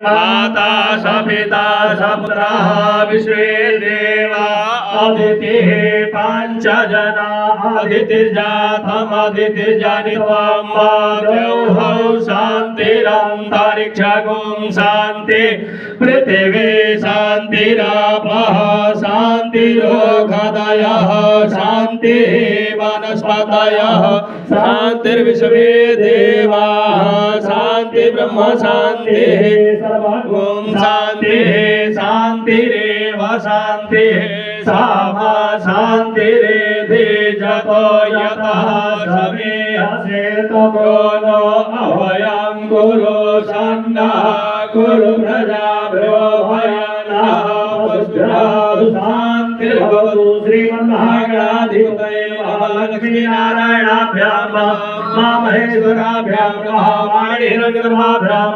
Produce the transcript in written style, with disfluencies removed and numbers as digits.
माता स पिता स पुत्रः विश्वे देवा अदितिः पञ्च जना अदितिर्जातमदितिर्जनित्वं द्यौः शान्तिरन्तरिक्षगुं शान्ति पृथिवी शान्तिरापः शान्तिरोगदयः शान्तिः वनस्पतयः शान्तिर्विश्वे देवाः शान्ति ब्रह्म शान्तिः ओम शांति शांतिरेव शांति सामा शांतिरेधि जतो यतः समे हसे ततो नो अभयं कुरु सन्नः कुरु प्रजाभ्यो भयानः पुष्टिरस्तु शान्तिर्भवतु श्रीमन्महागणाधिपतये महालक्ष्मीनारायणाभ्यां नमः महेश्वराभ्यां नमः वाणीरविग्रहाभ्यां